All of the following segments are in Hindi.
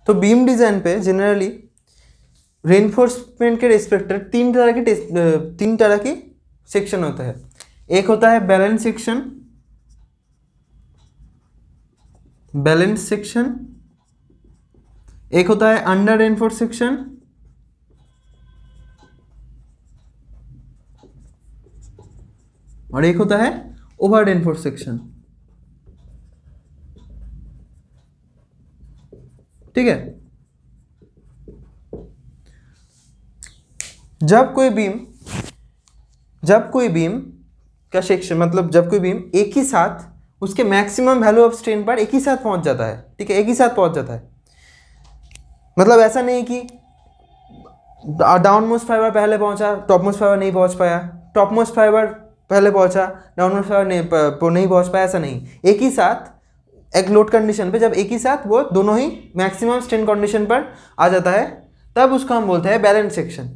तो बीम डिज़ाइन पे जनरली रेनफोर्समेंट के रिस्पेक्टर तीन तरह की सेक्शन होता है। एक होता है बैलेंस सेक्शन, एक होता है अंडर रेनफोर्स सेक्शन, और एक होता है ओवर रेनफोर्स सेक्शन। ठीक है। जब कोई बीम का सेक्शन मतलब जब कोई बीम एक ही साथ उसके मैक्सिमम वैल्यू ऑफ स्ट्रेन पर एक ही साथ पहुंच जाता है, ठीक है, एक ही साथ पहुंच जाता है, मतलब ऐसा नहीं कि डाउन मोस्ट फाइबर पहले पहुंचा, टॉप मोस्ट फाइबर नहीं पहुंच पाया, टॉप मोस्ट फाइबर पहले पहुंचा, डाउन मोस्ट फाइबर नहीं पहुंच पाया, ऐसा नहीं। एक ही साथ एक लोड कंडीशन पे जब एक ही साथ वो दोनों ही मैक्सिमम स्ट्रेन कंडीशन पर आ जाता है, तब उसको हम बोलते हैं बैलेंस सेक्शन।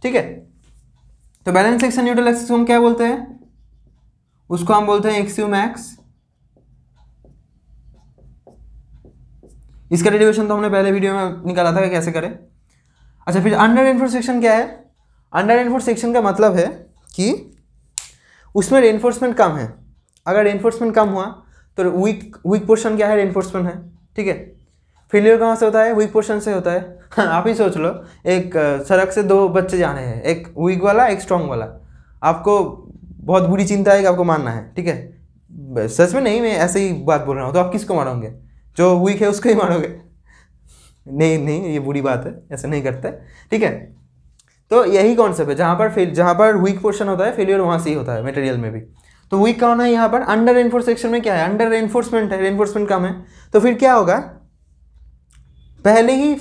ठीक है। तो बैलेंस सेक्शन न्यूट्रल एक्सिस को हम क्या बोलते हैं? उसको हम बोलते हैं एक्सयू मैक्स। इसका डेरिवेशन तो हमने पहले वीडियो में निकाला था कि कैसे करें। अच्छा, फिर अंडर रेनफोर्स सेक्शन क्या है? अंडर रेनफोर्स सेक्शन का मतलब है कि उसमें रेनफोर्समेंट कम है। अगर रेनफोर्समेंट कम हुआ तो वीक पोर्शन क्या है? रेनफोर्समेंट है। ठीक है। फेलियर कहाँ से होता है? वीक पोर्शन से होता है। आप ही सोच लो, एक सड़क से दो बच्चे जा रहे हैं, एक वीक वाला एक स्ट्रांग वाला। आपको बहुत बुरी चिंता है कि आपको मारना है, ठीक है, सच में नहीं, मैं ऐसे ही बात बोल रहा हूँ। तो आप किसको मारोगे? जो वीक है उसको ही मारोगे? नहीं, ये बुरी बात है, ऐसे नहीं करते। ठीक है। तो यही कॉन्सेप्ट है, जहाँ पर वीक पोर्शन होता है फेलियर वहाँ से ही होता है मटेरियल में भी। तो वीक कौन है यहाँ पर? अंडर रेनफोर्स सेक्शन में क्या है? अंडर रेनफोर्समेंट है, रेनफोर्समेंट कम है। तो फिर क्या होगा? पहले ही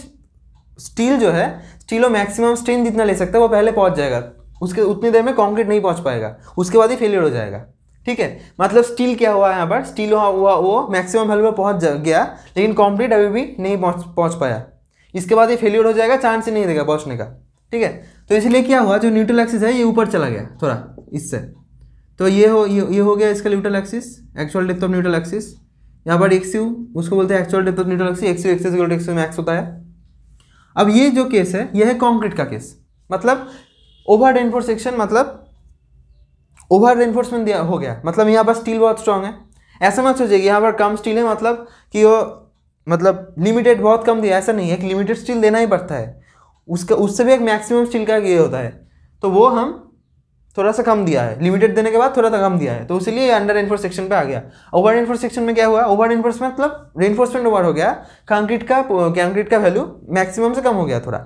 स्टील जो है, स्टीलो मैक्सिमम स्ट्रेन जितना ले सकता है वो पहले पहुंच जाएगा, उसके उतनी देर में कंक्रीट नहीं पहुंच पाएगा, उसके बाद ही फेलियर हो जाएगा। ठीक है। मतलब स्टील क्या हुआ यहाँ पर? स्टील हुआ वो मैक्सिमम वैल्यू में पहुंच गया, लेकिन कंक्रीट अभी भी नहीं पहुंच पाया, इसके बाद ये फेलियर हो जाएगा, चांस ही नहीं देगा पहुंचने का। ठीक है। तो इसलिए क्या हुआ, जो न्यूट्रल एक्सिस है ये ऊपर चला गया थोड़ा इससे। तो ये हो गया इसका neutral axis, actual depth of neutral axis. यहाँ पर एक्सयू उसको बोलते हैं actual depth of neutral axis, X U axis equal to X U max होता है। अब ये जो केस है यह है कंक्रीट का केस, मतलब ओवर रेनफोर्स सेक्शन, मतलब ओवर रेनफोर्समेंट हो गया, मतलब यहाँ पर स्टील बहुत स्ट्रांग है। ऐसा मत सोचिए कि यहाँ पर कम स्टील है मतलब कि वो मतलब लिमिटेड बहुत कम दिया, ऐसा नहीं है। एक लिमिटेड स्टील देना ही पड़ता है, उससे भी एक मैक्सिमम स्टील का ये होता है, तो वो हम थोड़ा सा कम दिया है, लिमिटेड देने के बाद थोड़ा सा कम दिया है, तो इसलिए अंडर रेनफोर्स सेक्शन पे आ गया। ओवर रेनफोर्स सेक्शन में क्या हुआ? ओवर रेनफोर्समेंट मतलब रेनफोर्समेंट ओवर हो गया, कंक्रीट का वैल्यू मैक्सिमम से कम हो गया, थोड़ा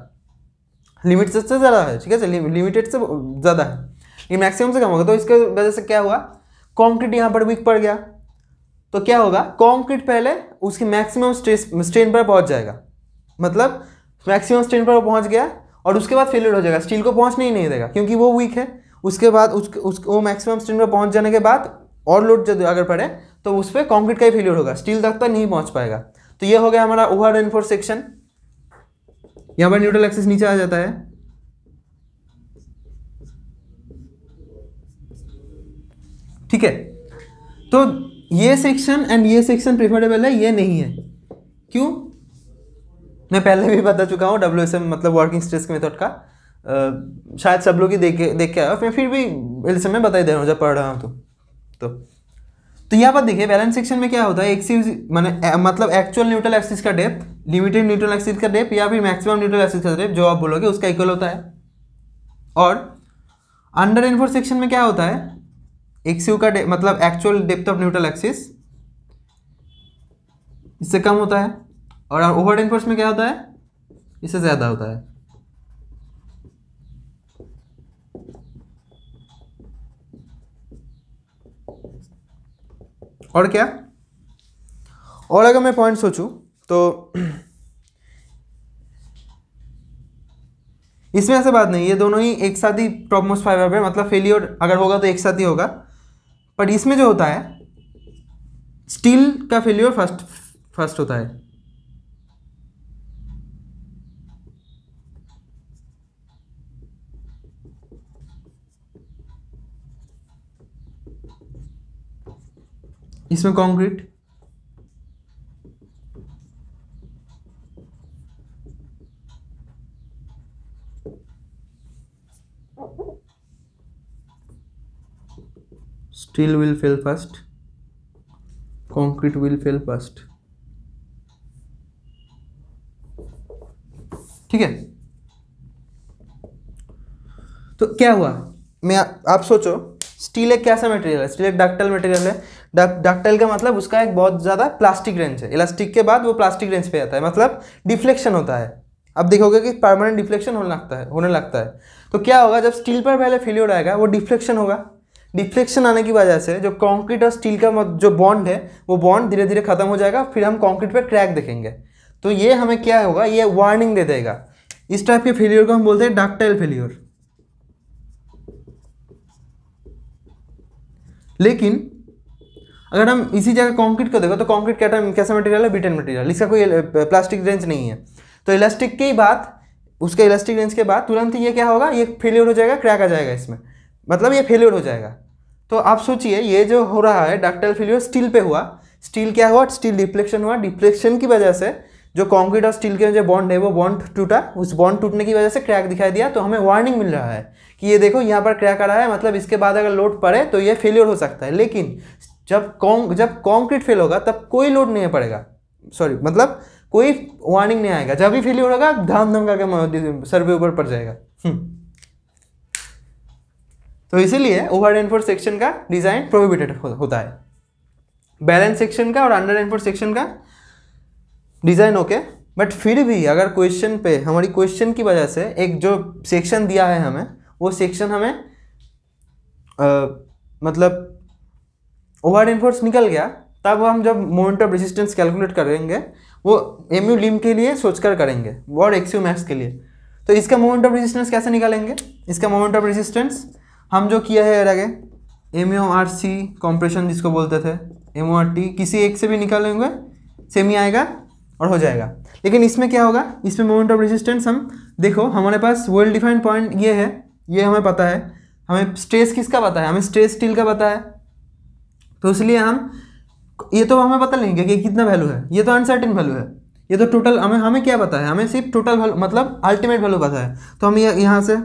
लिमिट से ज़्यादा है, ठीक है, लिमिटेड से ज़्यादा है, लेकिन मैक्सिमम से कम होगा। तो इसके वजह से क्या हुआ? कंक्रीट यहाँ पर वीक पड़ गया। तो क्या होगा? कंक्रीट पहले उसकी मैक्सिमम स्ट्रेन पर पहुंच जाएगा, मतलब मैक्सिमम स्ट्रेन पर वो पहुंच गया, और उसके बाद फेलियर हो जाएगा, स्टील को पहुंचने ही नहीं देगा क्योंकि वो वीक है। उसके बाद वो मैक्सिमम स्ट्रेन पर पहुंच जाने के बाद और लोड अगर पड़े तो उस पर कंक्रीट का ही फेलियर होगा, स्टील तक नहीं पहुंच पाएगा। तो ये हो गया हमारा ओवर रेनफोर्स सेक्शन। यहाँ पर न्यूट्रल एक्सिस नीचे आ जाता है। ठीक है। तो ये सेक्शन एंड ये सेक्शन प्रेफरेबल है, ये नहीं है। क्यों? मैं पहले भी बता चुका हूँ WSM मतलब वर्किंग स्ट्रेस के मेथड का, शायद सब लोग ही देख के आए, मैं फिर भी LSM में बता ही दे रहा हूँ जब पढ़ रहा हूँ तो यहाँ पर देखिए बैलेंस सेक्शन में क्या होता है, मतलब एक्चुअल न्यूट्रल एक्सिस का डेप्थ, लिमिटेड न्यूट्रल एक्सिस का डेप्थ या फिर मैक्सिमम न्यूट्रल एक्सिस का डेप्थ जो आप बोलोगे उसका इक्वल होता है। और अंडर रेनफोर्स सेक्शन में क्या होता है? एक्सयू का मतलब actual depth of neutral axis इससे कम होता है, और ओवर रेनफोर्स में क्या होता है? इससे ज़्यादा होता है। और क्या? और अगर मैं पॉइंट सोचूं तो इसमें ऐसे बात नहीं, ये दोनों ही एक साथ ही टॉप मोस्ट फाइबर पे, मतलब फेलियर अगर होगा तो एक साथ ही होगा। पर इसमें जो होता है स्टील का फेलियर फर्स्ट होता है। इसमें concrete, steel will fail first, concrete will fail first. ठीक है, तो क्या हुआ, आप सोचो, स्टील एक कैसा मटेरियल है, स्टील एक डक्टाइल मटेरियल है। डक्टाइल का मतलब उसका एक बहुत ज़्यादा प्लास्टिक रेंज है, इलास्टिक के बाद वो प्लास्टिक रेंज पे आता है, मतलब डिफ्लेक्शन होता है। अब देखोगे कि परमानेंट डिफ्लेक्शन होने लगता है। तो क्या होगा, जब स्टील पर पहले फेल्योर आएगा वो डिफ्लेक्शन होगा। डिफ्लेक्शन आने की वजह से जो कंक्रीट और स्टील का जो बॉन्ड है वो बॉन्ड धीरे धीरे खत्म हो जाएगा, फिर हम कंक्रीट पर क्रैक देखेंगे। तो ये हमें क्या होगा, ये वार्निंग दे देगा। इस टाइप के फेल्योर को हम बोलते हैं डक्टाइल फेल्योर। लेकिन अगर हम इसी जगह कंक्रीट को देखो तो कंक्रीट कैसा मटेरियल है, बिटन मटेरियल, इसका कोई प्लास्टिक रेंज नहीं है। तो इलास्टिक के बाद, उसके इलास्टिक रेंज के बाद तुरंत ये क्या होगा, ये फेलियर हो जाएगा, क्रैक आ जाएगा इसमें, मतलब ये फेलियर हो जाएगा। तो आप सोचिए ये जो हो रहा है डक्टाइल फेलियर स्टील पे हुआ, स्टील क्या हुआ, स्टील डिफ्लेक्शन हुआ, डिफ्लेक्शन की वजह से जो कंक्रीट और स्टील के जो बॉन्ड है वो बॉन्ड टूटा, उस बॉन्ड टूटने की वजह से क्रैक दिखाई दिया। तो हमें वार्निंग मिल रहा है कि ये देखो यहाँ पर क्रैक आ रहा है, मतलब इसके बाद अगर लोड पड़े तो ये फेलियर हो सकता है। लेकिन जब कंक्रीट फेल होगा तब कोई लोड नहीं पड़ेगा, सॉरी मतलब कोई वार्निंग नहीं आएगा। जब भी फेलियर होगा धाम धमका के सर पे ऊपर पड़ जाएगा। तो इसीलिए ओवर रेनफोर्स सेक्शन का डिजाइन प्रोहिबिटेड होता है। बैलेंस सेक्शन का और अंडर रेनफोर्स सेक्शन का डिजाइन ओके, बट फिर भी अगर क्वेश्चन पे हमारी क्वेश्चन की वजह से एक जो सेक्शन दिया है हमें, वो सेक्शन हमें मतलब ओवर रेनफोर्स निकल गया, तब हम जब मोमेंट ऑफ रेजिस्टेंस कैलकुलेट करेंगे वो एमयू लिम के लिए सोचकर करेंगे और एक्सयू मैक्स के लिए। तो इसका मोमेंट ऑफ रेजिस्टेंस कैसे निकालेंगे, इसका मोमेंट ऑफ रेजिस्टेंस हम जो किया है आगे एमयू आर सी कॉम्प्रेशन जिसको बोलते थे, एमयू आर टी किसी एक से भी निकालेंगे सेम ही आएगा और हो जाएगा। लेकिन इसमें क्या होगा, इसमें मोमेंट ऑफ रेजिस्टेंस हम देखो हमारे पास वेल डिफाइंड पॉइंट ये है, ये हमें पता है, हमें स्ट्रेस किसका पता है, हमें स्ट्रेस स्टील का पता है। तो इसलिए हम ये तो हमें पता नहीं कि कितना वैल्यू है, ये तो अनसर्टेन वैल्यू है, ये तो टोटल हमें क्या पता है, हमें सिर्फ टोटल वैल्यू मतलब अल्टीमेट वैल्यू पता है। तो हम यहाँ से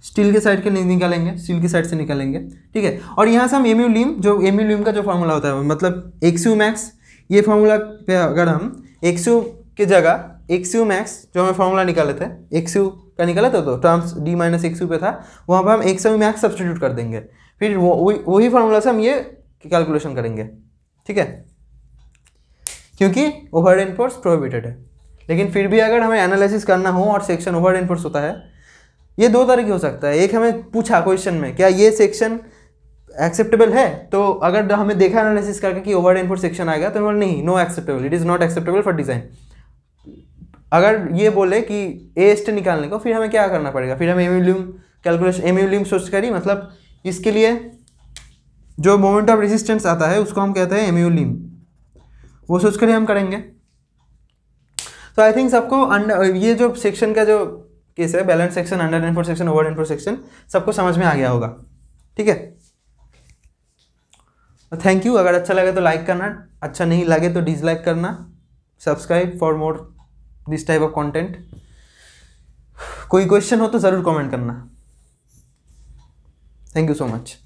स्टील के साइड के नहीं निकालेंगे, स्टील की साइड से निकालेंगे, ठीक है। और यहाँ से हम एमयू लिम, जो एमयू लिम का जो फार्मूला होता है मतलब एक्सयू मैक्स, ये फार्मूला पे अगर हम एक्सयू के जगह एक्सयू मैक्स जो हमें फार्मूला निकाले थे, एक्सयू का निकाला था तो टर्म्स डी माइनस एक्सयू पे था, वहाँ पर हम एक्सयू मैक्स सब्सटीट्यूट कर देंगे, फिर वही फार्मूला से हम ये कैलकुलेशन करेंगे, ठीक है, क्योंकि ओवर रेनफोर्स प्रोहिबिटेड है। लेकिन फिर भी अगर हमें एनालिसिस करना हो और सेक्शन ओवर रेनफोर्स होता है, ये दो तरह की हो सकता है। एक हमें पूछा क्वेश्चन में क्या ये सेक्शन एक्सेप्टेबल है, तो अगर हमें देखा एनालिसिस करके कि ओवर रेनफोर्स सेक्शन आएगा तो हम नहीं, no acceptable, it is not acceptable for design. अगर ये बोले कि एस्ट निकालने को, फिर हमें क्या करना पड़ेगा, फिर हमें एमयू लिम कैलकुलेशन, एमयू लिम सोच करी, मतलब इसके लिए जो मोमेंट ऑफ रेजिस्टेंस आता है उसको हम कहते हैं एमयू लिम, वो सोच कर हम करेंगे। तो आई थिंक सबको ये जो सेक्शन का जो केस है, balance section, under reinforce section, over reinforce section, सबको समझ में आ गया होगा, ठीक है। Thank you. अगर अच्छा लगे तो लाइक करना, अच्छा नहीं लगे तो डिसलाइक करना, subscribe for more this type of content. कोई क्वेश्चन हो तो ज़रूर कमेंट करना। Thank you so much.